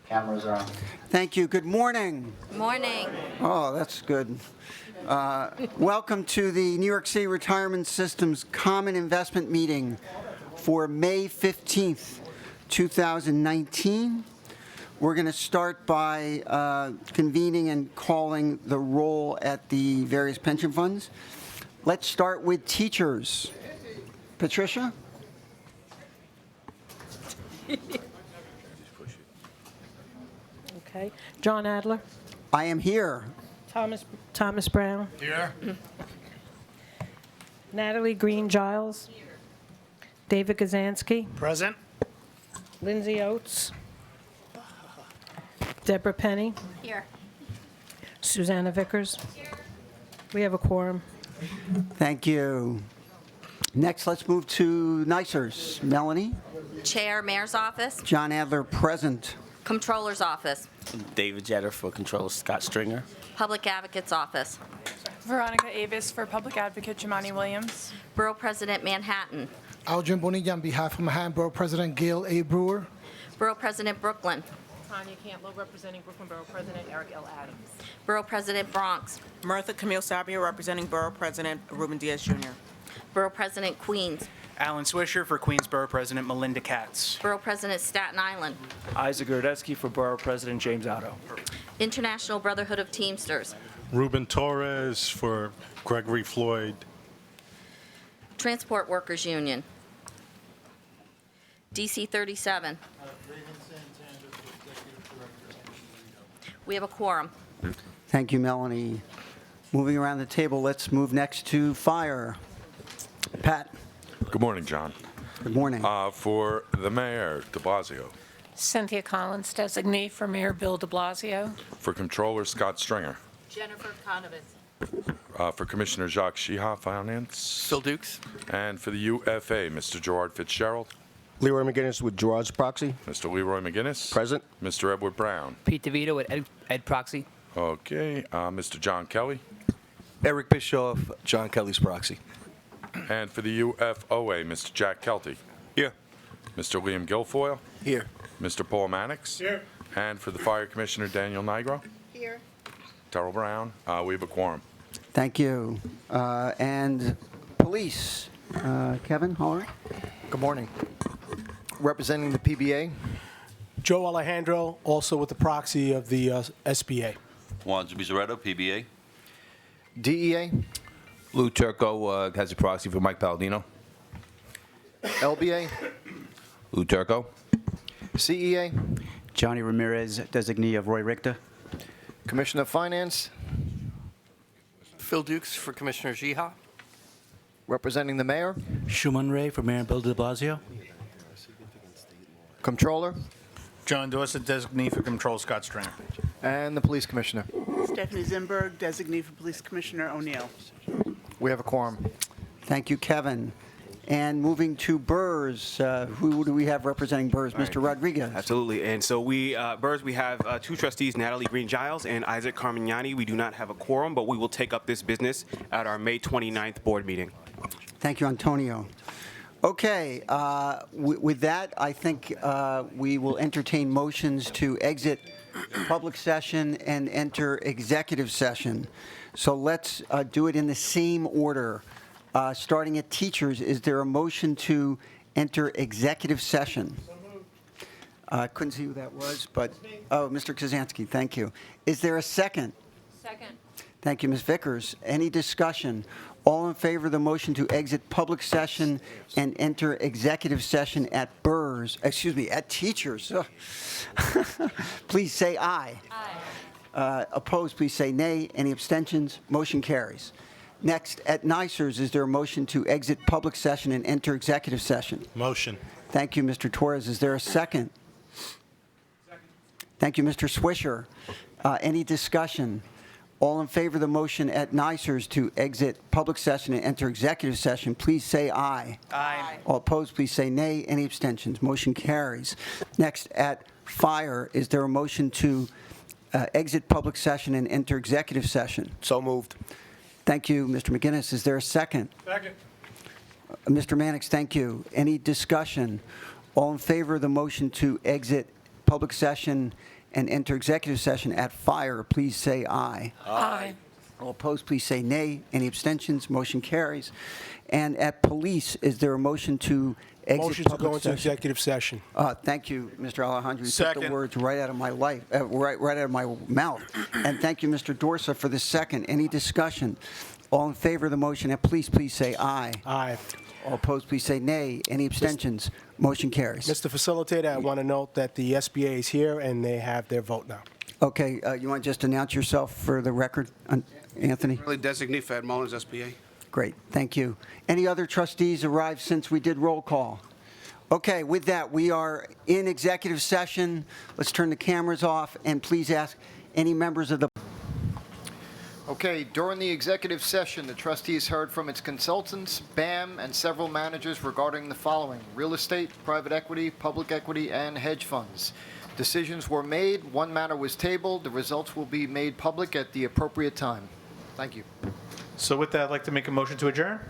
Cameras are on. Thank you. Good morning. Morning. Oh, that's good. Welcome to the New York City Retirement Systems Common Investment Meeting for May 15th, 2019. We're going to start by convening and calling the roll at the various pension funds. Let's start with teachers. Patricia? Okay. John Adler. I am here. Thomas Brown. Here. Natalie Green Giles. David Kazansky. Present. Lindsay Oates. Deborah Penny. Here. Susanna Vickers. We have a quorum. Thank you. Next, let's move to NYSERS. Melanie? Chair, Mayor's Office. John Adler, present. Controller's Office. David Jetter for Controller Scott Stringer. Public Advocate's Office. Veronica Avis for Public Advocate Jemani Williams. Borough President, Manhattan. Aldrin Bonilla on behalf of Manhattan Borough President Gail A. Brewer. Borough President, Brooklyn. Tanya Campbell, representing Brooklyn Borough President Eric L. Adams. Borough President, Bronx. Martha Camille Sabia, representing Borough President Ruben Diaz Jr. Borough President, Queens. Alan Swisher for Queensborough President Melinda Katz. Borough President, Staten Island. Isaac Gordetsky for Borough President James Otto. International Brotherhood of Teamsters. Ruben Torres for Gregory Floyd. Transport Workers Union. DC 37. We have a quorum. Thank you, Melanie. Moving around the table, let's move next to fire. Pat? Good morning, John. Good morning. For the mayor, de Blasio. Cynthia Collins, designee for Mayor Bill de Blasio. For controller, Scott Stringer. Jennifer Conovitz. For Commissioner Jacques Sheeha, Finance. Phil Dukes. And for the UFA, Mr. Gerard Fitzgerald. Leroy McGinnis with Gerard's proxy. Mr. Leroy McGinnis. Present. Mr. Edward Brown. Pete DeVito with Ed Proxy. Okay. Mr. John Kelly. Eric Bischoff, John Kelly's proxy. And for the UFOA, Mr. Jack Kelty. Here. Mr. Liam Guilfoyle. Here. Mr. Paul Mannix. Here. And for the Fire Commissioner, Daniel Nigro. Here. Terrell Brown. We have a quorum. Thank you. And police. Kevin Holler? Good morning. Representing the PBA. Joe Alejandro, also with the proxy of the SBA. Juan Bizarretto, PBA. DEA. Lou Turco has a proxy for Mike Palladino. LBA. Lou Turco. CEA. Johnny Ramirez, designee of Roy Richter. Commissioner of Finance. Phil Dukes for Commissioner Sheeha. Representing the mayor. Shuman Ray for Mayor Bill de Blasio. Controller. John Dorsett, designee for Control Scott Stringer. And the police commissioner. Stephanie Zimberg, designee for Police Commissioner O'Neill. We have a quorum. Thank you, Kevin. And moving to BERS, who do we have representing BERS? Mr. Rodriguez. Absolutely. And so BERS, we have two trustees, Natalie Green Giles and Isaac Carmignani. We do not have a quorum, but we will take up this business at our May 29th board meeting. Thank you, Antonio. Okay, with that, I think we will entertain motions to exit public session and enter executive session. So let's do it in the same order. Starting at teachers, is there a motion to enter executive session? Couldn't see who that was, but, oh, Mr. Kazansky, thank you. Is there a second? Second. Thank you, Ms. Vickers. Any discussion? All in favor of the motion to exit public session and enter executive session at BERS, at teachers? Please say aye. Aye. Opposed, please say nay. Any abstentions? Motion carries. Next, at NYSERS, is there a motion to exit public session and enter executive session? Motion. Thank you, Mr. Torres. Is there a second? Second. Thank you, Mr. Swisher. Any discussion? All in favor of the motion at NYSERS to exit public session and enter executive session, please say aye. Aye. All opposed, please say nay. Any abstentions? Motion carries. Next, at FIRE, is there a motion to exit public session and enter executive session? So moved. Thank you, Mr. McGinnis. Is there a second? Second. Mr. Mannix, thank you. Any discussion? All in favor of the motion to exit public session and enter executive session at fire, please say aye. Aye. All opposed, please say nay. Any abstentions? Motion carries. And at police, is there a motion to exit Motion to go public into session? executive session. Thank you, Mr. Alejandro. You took the Second. words right out of my life, right out of my mouth. And thank you, Mr. Dorsa, for the second. Any discussion? All in favor of the motion at police, please say aye. Aye. All opposed, please say nay. Any abstentions? Motion carries. Mr. Facilitator, I want to note that the SBA is here and they have their vote now. Okay, you want to just announce yourself for the record, Anthony? Really designate for Ed Mullins, SBA. Great, thank you. Any other trustees arrived since we did roll call? Okay, with that, we are in executive session. Let's turn the cameras off, and please ask any members of the... Okay, during the executive session, the trustees heard from its consultants, BAM, and several managers regarding the following: real estate, private equity, public equity, and hedge funds. Decisions were made, one matter was tabled, the results will be made public at the appropriate time. Thank you. So with that, I'd like to make a motion to adjourn.